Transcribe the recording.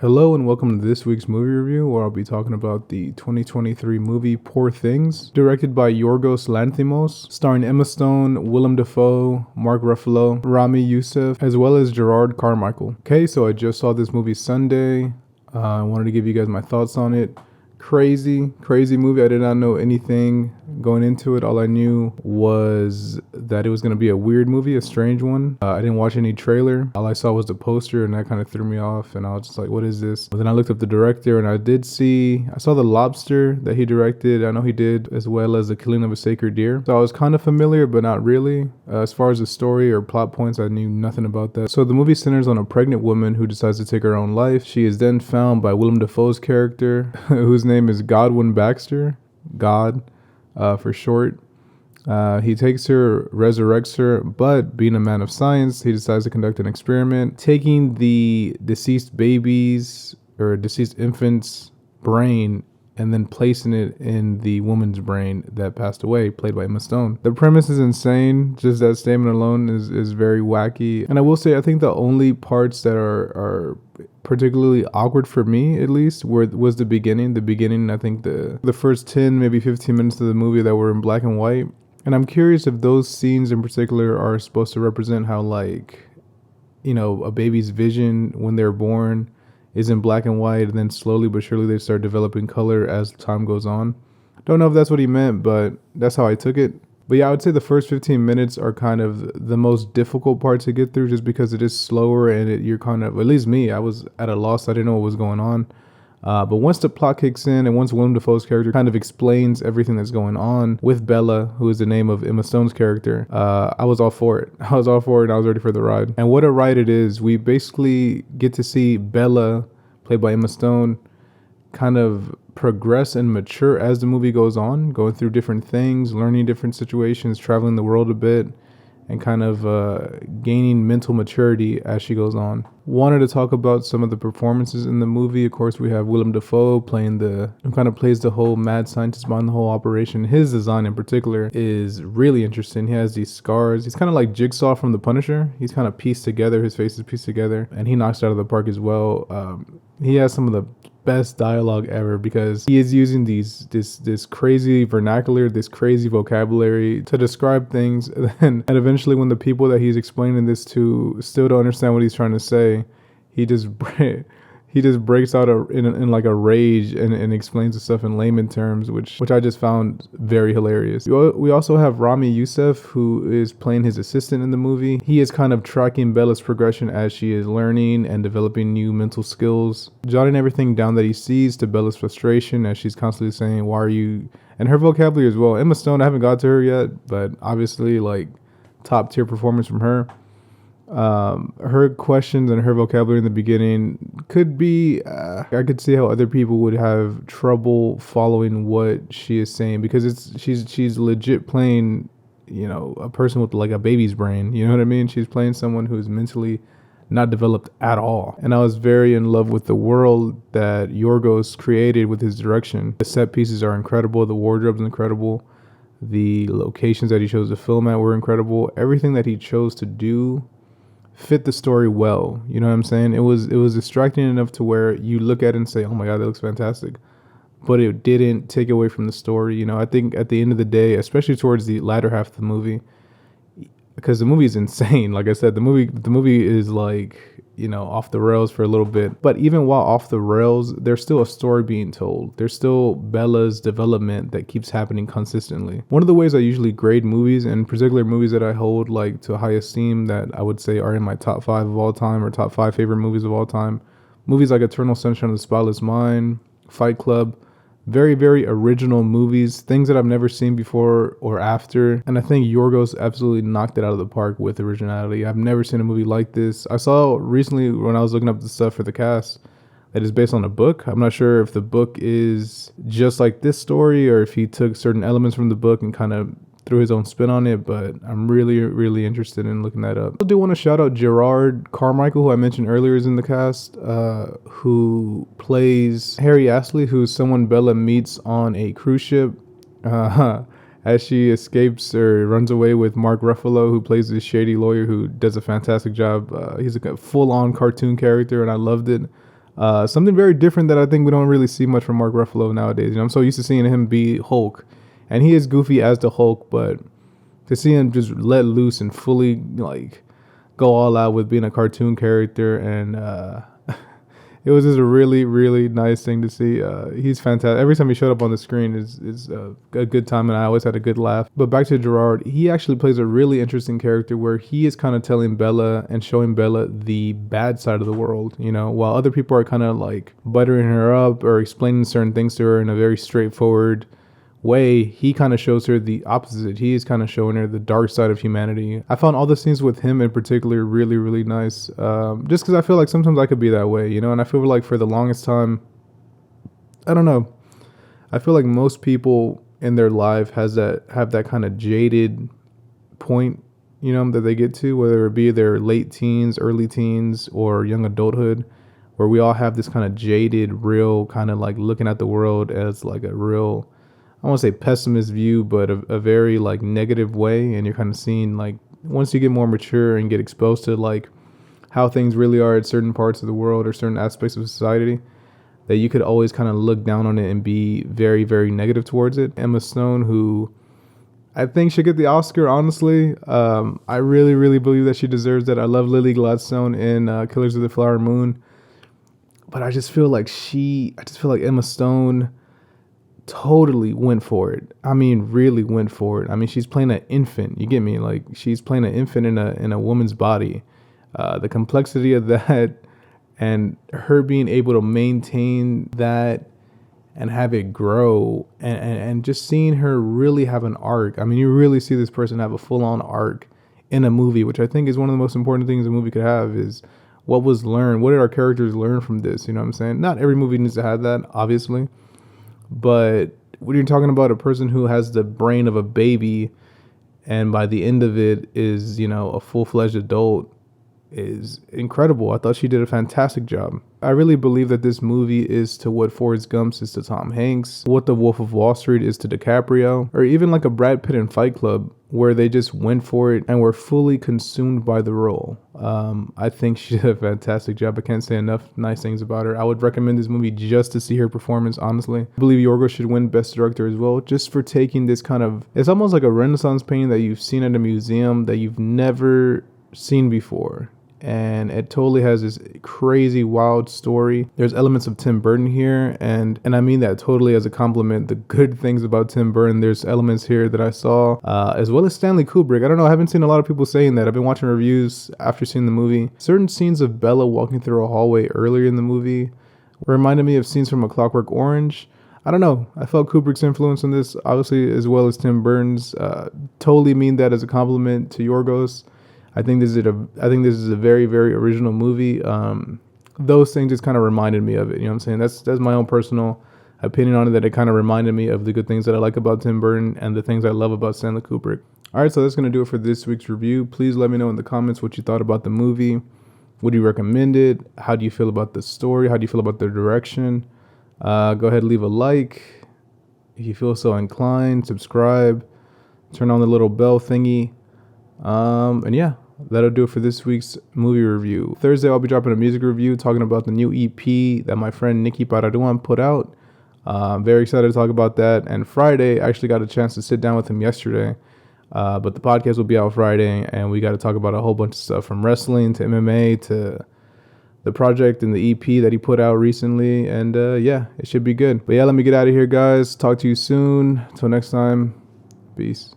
Hello and welcome to this week's movie review, where I'll be talking about the 2023 movie Poor Things, directed by Yorgos Lanthimos, starring Emma Stone, Willem Dafoe, Mark Ruffalo, Ramy, Youssef, as well as Jerrod Carmichael. Okay, so I just saw this movie Sunday. I wanted to give you guys my thoughts on it. Crazy movie. I did not know anything going into it. All I knew was that it was going to be a weird movie, a strange one. I didn't watch any trailer. All I saw was the poster, and that kind of threw me off, and I was just like, what is this? But then I looked up the director, and I saw The Lobster that he directed. I know he did, as well as The Killing of a Sacred Deer. So I was kind of familiar, but not really. As far as the story or plot points, I knew nothing about that. So the movie centers on a pregnant woman who decides to take her own life. She is then found by Willem Dafoe's character, whose name is Godwin Baxter, God for short. He takes her, resurrects her, but being a man of science, he decides to conduct an experiment, taking the deceased baby's or deceased infant's brain and then placing it in the woman's brain that passed away, played by Emma Stone. The premise is insane. Just that statement alone is very wacky. And I will say, I think the only parts that are particularly awkward for me, at least, was the beginning. The beginning, I think the first 10, maybe 15 minutes of the movie that were in black and white. And I'm curious if those scenes in particular are supposed to represent how, like, you know, a baby's vision when they're born is in black and white, and then slowly but surely they start developing color as time goes on. Don't know if that's what he meant, but that's how I took it. But yeah, I would say the first 15 minutes are kind of the most difficult part to get through, just because it is slower and you're kind of, at least me, I was at a loss. I didn't know what was going on. But once the plot kicks in and once Willem Dafoe's character kind of explains everything that's going on with Bella, who is the name of Emma Stone's character, I was all for it. I was ready for the ride. And what a ride it is. We basically get to see Bella, played by Emma Stone, kind of progress and mature as the movie goes on, going through different things, learning different situations, traveling the world a bit, and kind of gaining mental maturity as she goes on. Wanted to talk about some of the performances in the movie. Of course, we have Willem Dafoe who kind of plays the whole mad scientist behind the whole operation. His design in particular is really interesting. He has these scars. He's kind of like Jigsaw from The Punisher. He's kind of pieced together. His face is pieced together, and he knocks it out of the park as well. He has some of the best dialogue ever, because he is using this crazy vernacular, this crazy vocabulary to describe things, and eventually when the people that he's explaining this to still don't understand what he's trying to say, he just breaks out in like a rage and explains the stuff in layman terms, which I just found very hilarious. We also have Ramy, Youssef, who is playing his assistant in the movie. He is kind of tracking Bella's progression as she is learning and developing new mental skills, jotting everything down that he sees, to Bella's frustration as she's constantly saying, why are you, and her vocabulary as well. Emma Stone, I haven't got to her yet, but obviously, like, top tier performance from her. Her questions and her vocabulary in the beginning could be, I could see how other people would have trouble following what she is saying, because she's legit playing, you know, a person with like a baby's brain, you know what I mean? She's playing someone who's mentally not developed at all. And I was very in love with the world that Yorgos created with his direction. The set pieces are incredible. The wardrobe's incredible. The locations that he chose to film at were incredible. Everything that he chose to do fit the story well. You know what I'm saying? It was distracting enough to where you look at it and say, oh my God, that looks fantastic. But it didn't take away from the story. You know, I think at the end of the day, especially towards the latter half of the movie, because the movie is insane. Like I said, the movie is like, you know, off the rails for a little bit. But even while off the rails, there's still a story being told. There's still Bella's development that keeps happening consistently. One of the ways I usually grade movies, and particular movies that I hold like to high esteem, that I would say are in my top 5 of all time, or top 5 favorite movies of all time, movies like Eternal Sunshine of the Spotless Mind, Fight Club, very, very original movies, things that I've never seen before or after. And I think Yorgos absolutely knocked it out of the park with originality. I've never seen a movie like this. I saw recently, when I was looking up the stuff for the cast, that is based on a book. I'm not sure if the book is just like this story, or if he took certain elements from the book and kind of threw his own spin on it, but I'm really, really interested in looking that up. I do want to shout out Jerrod Carmichael, who I mentioned earlier is in the cast, who plays Harry Astley, who's someone Bella meets on a cruise ship as she escapes or runs away with Mark Ruffalo, who plays this shady lawyer who does a fantastic job. He's a full-on cartoon character, and I loved it. Something very different that I think we don't really see much from Mark Ruffalo nowadays. You know, I'm so used to seeing him be Hulk, and he is goofy as the Hulk, but to see him just let loose and fully like go all out with being a cartoon character, and it was just a really, really nice thing to see. He's fantastic. Every time he showed up on the screen is a good time, and I always had a good laugh. But back to Jerrod, he actually plays a really interesting character where he is kind of telling Bella and showing Bella the bad side of the world, you know, while other people are kind of like buttering her up or explaining certain things to her in a very straightforward way. He kind of shows her the opposite. He is kind of showing her the dark side of humanity. I found all the scenes with him in particular really, really nice. Just because I feel like sometimes I could be that way, you know, and I feel like for the longest time, I don't know, I feel like most people in their life have that kind of jaded point, you know, that they get to, whether it be their late teens, early teens, or young adulthood, where we all have this kind of jaded, real kind of like looking at the world as like a real, I won't say pessimist view, but a very like negative way. And you're kind of seeing like once you get more mature and get exposed to like how things really are at certain parts of the world or certain aspects of society, that you could always kind of look down on it and be very, very negative towards it. Emma Stone, who I think should get the Oscar, honestly. I really, really believe that she deserves that. I love Lily Gladstone in Killers of the Flower Moon, but I just feel like Emma Stone totally went for it. I mean, really went for it. I mean, she's playing an infant. You get me? Like, she's playing an infant in a woman's body. The complexity of that, and her being able to maintain that and have it grow, and just seeing her really have an arc. I mean, you really see this person have a full-on arc in a movie, which I think is one of the most important things a movie could have, is what was learned. What did our characters learn from this? You know what I'm saying? Not every movie needs to have that, obviously. But when you're talking about a person who has the brain of a baby, and by the end of it is, you know, a full-fledged adult, is incredible. I thought she did a fantastic job. I really believe that this movie is to what Forrest Gump is to Tom Hanks, what The Wolf of Wall Street is to DiCaprio, or even like a Brad Pitt in Fight Club, where they just went for it and were fully consumed by the role. I think she did a fantastic job. I can't say enough nice things about her. I would recommend this movie just to see her performance, honestly. I believe Yorgos should win Best Director as well, just for taking this kind of, it's almost like a Renaissance painting that you've seen at a museum that you've never seen before. And it totally has this crazy, wild story. There's elements of Tim Burton here, and I mean that totally as a compliment. The good things about Tim Burton, there's elements here that I saw, as well as Stanley Kubrick. I don't know, I haven't seen a lot of people saying that. I've been watching reviews after seeing the movie. Certain scenes of Bella walking through a hallway earlier in the movie reminded me of scenes from A Clockwork Orange. I don't know. I felt Kubrick's influence on this, obviously, as well as Tim Burton's. Totally mean that as a compliment to Yorgos. I think this is a very, very original movie. Those things just kind of reminded me of it. You know what I'm saying? That's my own personal opinion on it, that it kind of reminded me of the good things that I like about Tim Burton and the things I love about Stanley Kubrick. All right, so that's going to do it for this week's review. Please let me know in the comments what you thought about the movie. Would you recommend it? How do you feel about the story? How do you feel about the direction? Go ahead, leave a like. If you feel so inclined, subscribe. Turn on the little bell thingy. And yeah, that'll do it for this week's movie review. Thursday, I'll be dropping a music review talking about the new EP that my friend Nikki Paraduan put out. Very excited to talk about that. And Friday, I actually got a chance to sit down with him yesterday. But the podcast will be out Friday, and we got to talk about a whole bunch of stuff, from wrestling to MMA to the project and the EP that he put out recently. And yeah, it should be good. But yeah, let me get out of here, guys. Talk to you soon. Till next time. Peace.